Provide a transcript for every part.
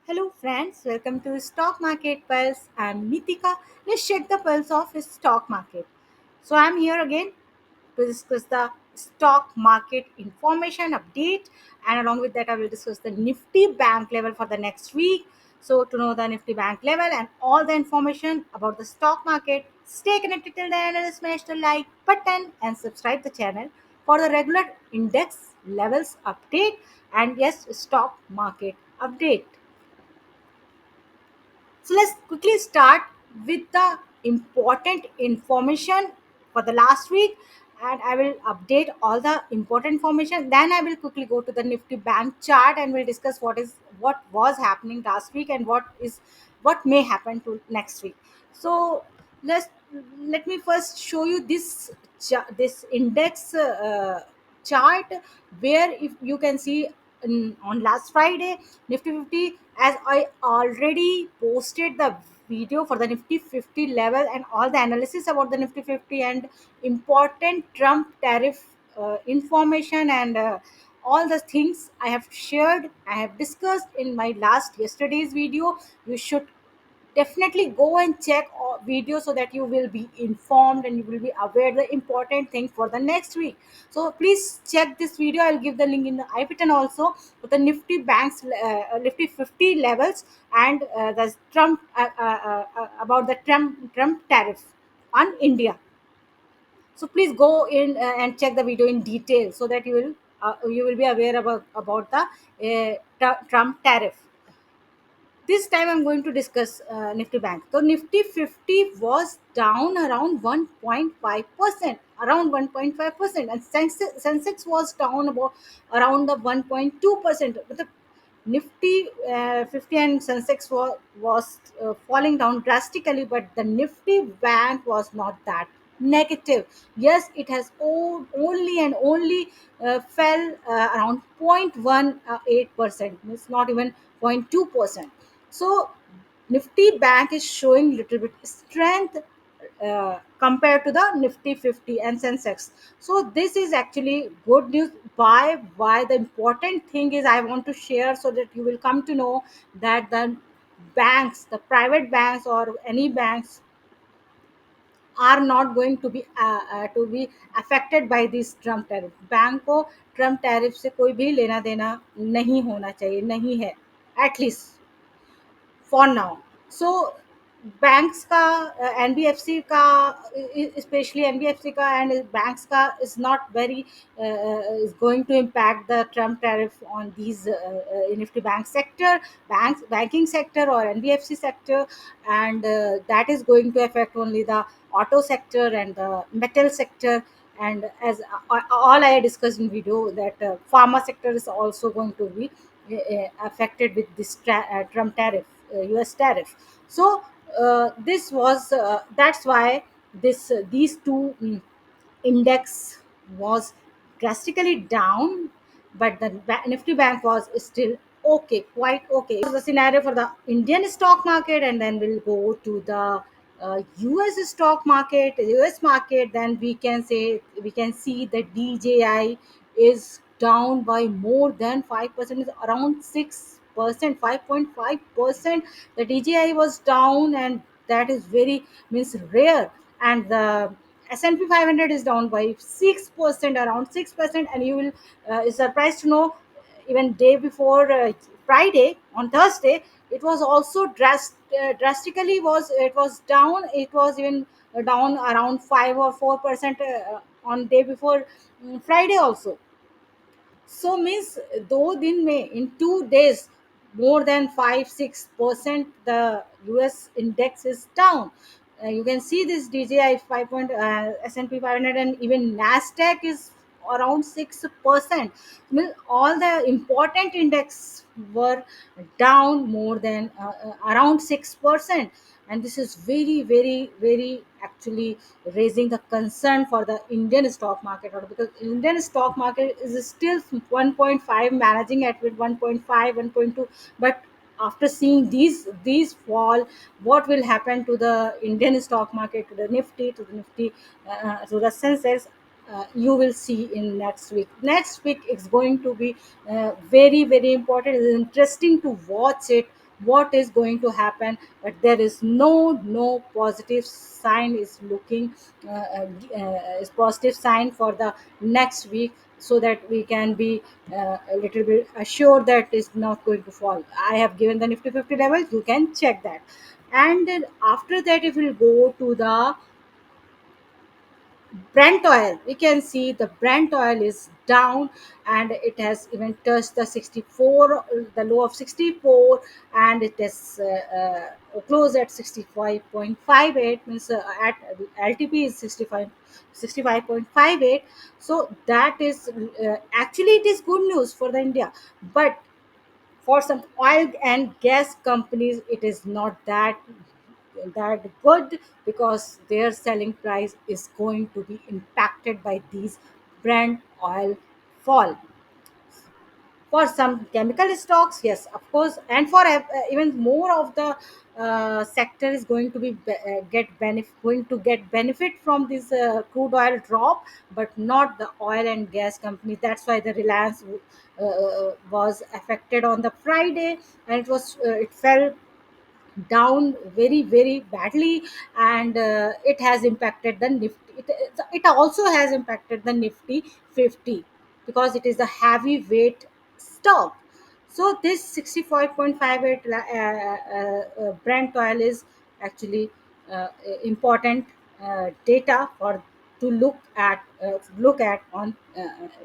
Hello friends, welcome to Stock Market Pulse. I'm Nitika. Let's check the pulse of stock market. So I'm here again to discuss the stock market information update, and along with that I will discuss the Nifty bank level for the next week. So to know the Nifty bank level and all the information about the stock market, stay connected till the end and smash the like button and subscribe the channel for the regular index levels update and yes, stock market update. So let's quickly start with the important information for the last week, and I will update all the important information. Then I will quickly go to the Nifty Bank chart and we'll discuss what was happening last week and what may happen to next week. So let's let me first show you this index chart, where if you can see on last Friday Nifty 50, as I already posted the video for the Nifty 50 level and all the analysis about the Nifty 50 and important Trump tariff information and all the things I have shared, I have discussed in my last yesterday's video. You should definitely go and check video so that you will be informed and you will be aware the important thing for the next week. So please check this video. I'll give the link in the I button also with the Nifty banks Nifty 50 levels and the about the Trump tariff on India. So please go in and check the video in detail so that you will be aware about the Trump tariff. This time I'm going to discuss Nifty Bank. So Nifty 50 was down around 1.5%, around 1.5%, and Sensex was down about around the 1.2%. But the Nifty 50 and Sensex was falling down drastically, but the Nifty Bank was not that negative. Yes, it has only and only fell around 0.18%. It's not even 0.2%. So Nifty Bank is showing little bit strength compared to the Nifty 50 and Sensex. So this is actually good news. Why the important thing is I want to share so that you will come to know that the banks, the private banks or any banks are not going to be affected by this Trump tariff. Bank को Trump tariff से कोई भी लेना देना नहीं होना चाहिए, नहीं है, at least for now. So banks का एनबीएफसी का स्पेशली एनबीएफसी का एंड banks का is not very is going to impact the Trump tariff on these Nifty bank sector, banking sector or NBFC sector, and that is going to affect only the auto sector and the metal sector. And as all I discussed in video, that pharma sector is also going to be affected with this Trump tariff, US tariff. So this was that's why these two index was drastically down, but the Nifty Bank was still okay, quite okay. The scenario for the Indian stock market, and then we'll go to the US stock market, US market. Then we can see the DJI is down by more than 5%, is around 6%, 5.5%. The DJI was down, and that is very means rare. And the S&P 500 is down by 6%, around 6%, and you will is surprised to know even day before Friday, on Thursday, it was also drastically was it was down. It was even down around 5 or 4% on day before Friday also. So means though दिन में in 2 days more than 5-6% the US index is down. You can see this DJI 5 S&P 500 and even Nasdaq is around 6%. Means all the important index were down more than around 6%, and this is very very very actually raising the concern for the Indian stock market, or because Indian stock market is still 1.5, managing at with 1.5, 1.2. But after seeing these fall, what will happen to the Indian stock market, to the Nifty, to the Sensex, you will see in next week. Next week it's going to be very very important. It's interesting to watch it, what is going to happen, but there is no positive sign is looking is positive sign for the next week, so that we can be a little bit assured that it's not going to fall. I have given the nifty 50 levels, you can check that. And then after that, if we go to the Brent oil, we can see the Brent oil is down, and it has even touched the 64, the low of 64, and it is closed at 65.58, means at LTP is 65.58. So that is actually it is good news for the India, but for some oil and gas companies it is not that good, because their selling price is going to be impacted by these Brent oil fall. For some chemical stocks, yes, of course, and for even more of the sector is going to going to get benefit from this crude oil drop, but not the oil and gas companies. That's why the Reliance was affected on the Friday, and it fell down very badly, and it has impacted the nifty. It also has impacted the nifty 50, because it is a heavyweight stock. So this 65.58 Brent oil is actually important data for to look at on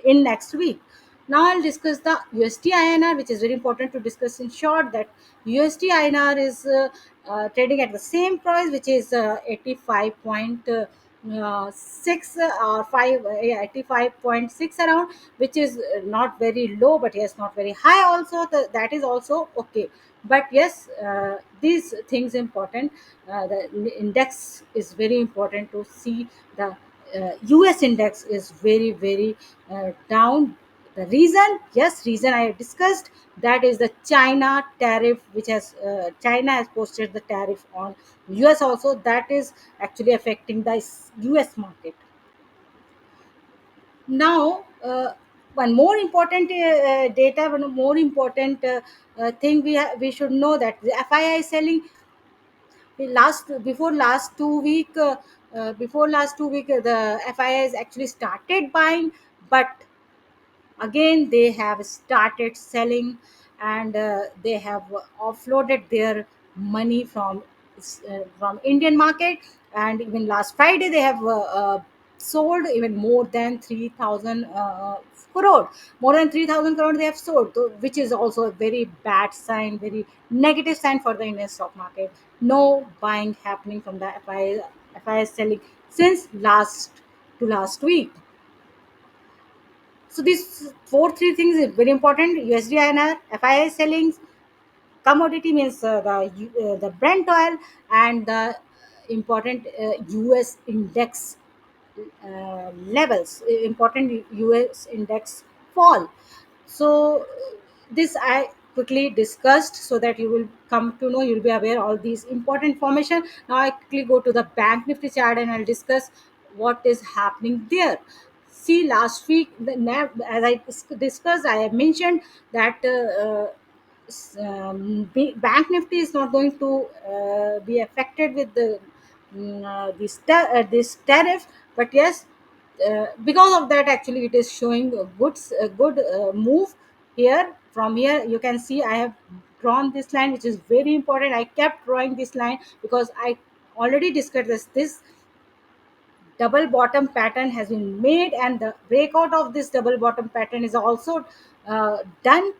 in next week. Now I'll discuss the USD INR, which is very important to discuss in short. That USD INR is trading at the same price, which is 85.6 or 5 yeah, 85.6 around, which is not very low, but yes, not very high also. That is also okay. But yes, these things important. The index is very important to see. The US index is very down. The reason, yes, reason I discussed, that is the China tariff, which has China has posted the tariff on US also. That is actually affecting the US market. Now, one more important data, one more important thing we should know, that the FII selling last 2 week, before last 2 week, the FIIs actually started buying, but again they have started selling, and they have offloaded their money from Indian market. And even last Friday they have sold even more than 3000 crore, more than 3000 crore they have sold, which is also a very bad sign, very negative sign for the Indian stock market. No buying happening from the FIS selling since last week. So these three things is very important: USD INR, FII selling, commodity means the Brent oil, and the important US index levels, important US index fall. So this I quickly discussed, so that you will come to know, you'll be aware all these important information. Now I quickly go to the Bank Nifty chart, and I'll discuss what is happening there. See, last week, as I discussed, I have mentioned that Bank Nifty is not going to be affected with this tariff, but yes, because of that, actually, it is showing a good move here. From here, you can see I have drawn this line, which is very important. I kept drawing this line because I already discussed this double bottom pattern has been made, and the breakout of this double bottom pattern is also done.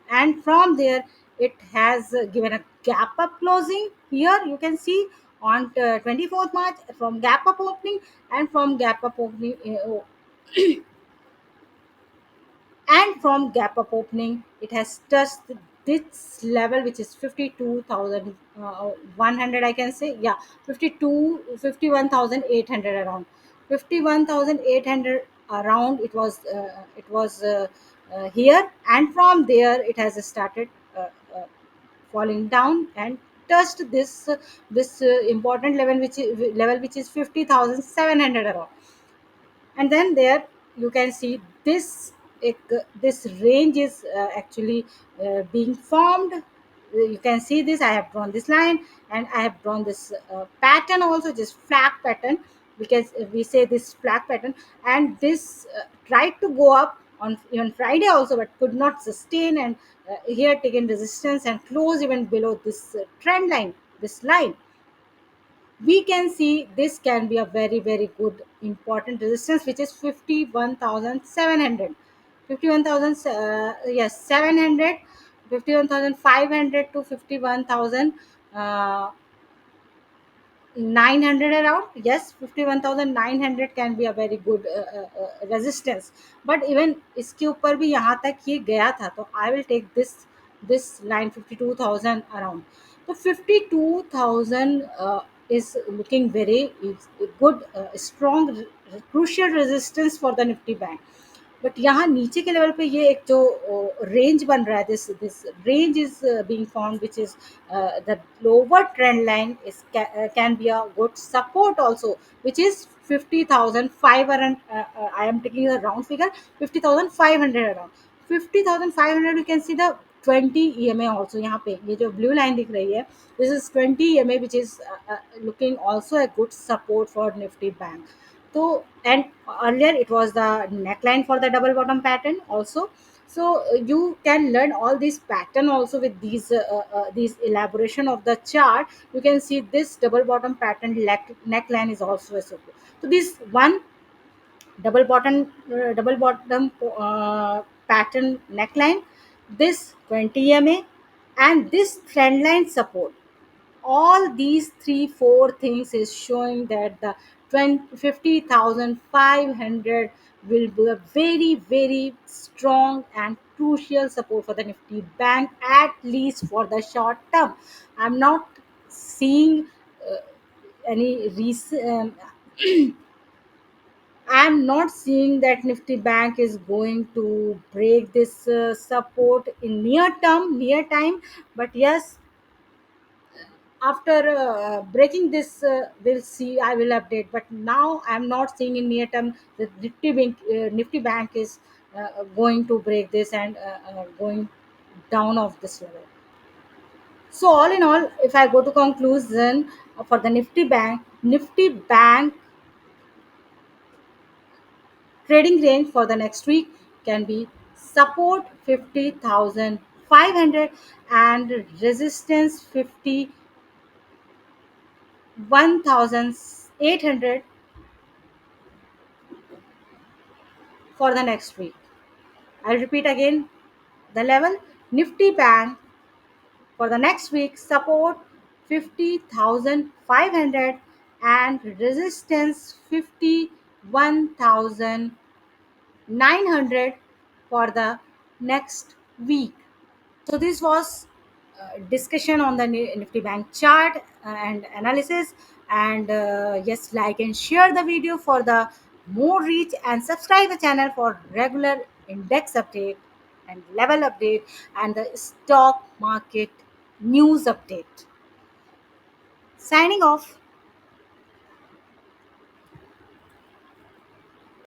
And from there, it has given a gap up closing. Here you can see on 24th March, from gap up opening, and from gap up opening and from gap up opening, it has touched this level, which is 52,100, I can say. Yeah, 51,800 around. 51,800 around, it was here, and from there it has started uh, falling down, and touched this important level, which is 50,700 around. And then there you can see this range is actually being formed. You can see this, I have drawn this line, and I have drawn this pattern also, just flag pattern, because we say this flag pattern. And this tried to go up on even Friday also, but could not sustain, and here taken resistance and close even below this trend line, this line. We can see this can be a very very good important resistance, which is 51,700, 51,000, yes, 700, 51,500 to 51,000 uh, 900 around. Yes, 51,900 can be a very good resistance. But even इसके ऊपर भी यहाँ तक ये गया था, तो I will take this line 52,000 around. So 52,000 is looking very good, strong, crucial resistance for the Nifty Bank. But यहाँ नीचे के लेवल पे ये एक जो रेंज बन रहा है, this this range is being found, which is the lower trend line is can be a good support also, which is 50,500. I am taking a round figure, 50,500 around. 50,500, you can see the 20 EMA also. यहाँ पे ये जो blue line दिख रही है, this is 20 EMA, which is looking also a good support for Nifty Bank. So, and earlier it was the neckline for the double bottom pattern also. So you can learn all these pattern also with these elaboration of the chart. You can see this double bottom pattern neckline is also a support. So this one double bottom pattern neckline, this 20 EMA, and this trend line support, all these three four things is showing that the 50,500 will be a very very strong and crucial support for the Nifty Bank, at least for the short term. I'm not seeing uh, any reason. I'm not seeing that Nifty Bank is going to break this support in near time. But yes, after breaking this, we'll see, I will update. But now I'm not seeing in near term that Nifty Bank is going to break this and going down of this level. So all in all, if I go to conclusion, for the Nifty Bank trading range for the next week can be support 50,500 and resistance 51,800 for the next week. I'll repeat again the level. Nifty Bank for the next week support 50,500 and resistance 51,900 for the next week. So this was discussion on the Nifty Bank chart and analysis. And yes, like and share the video for the more reach, and subscribe the channel for regular index update and level update and the stock market news update. Signing off.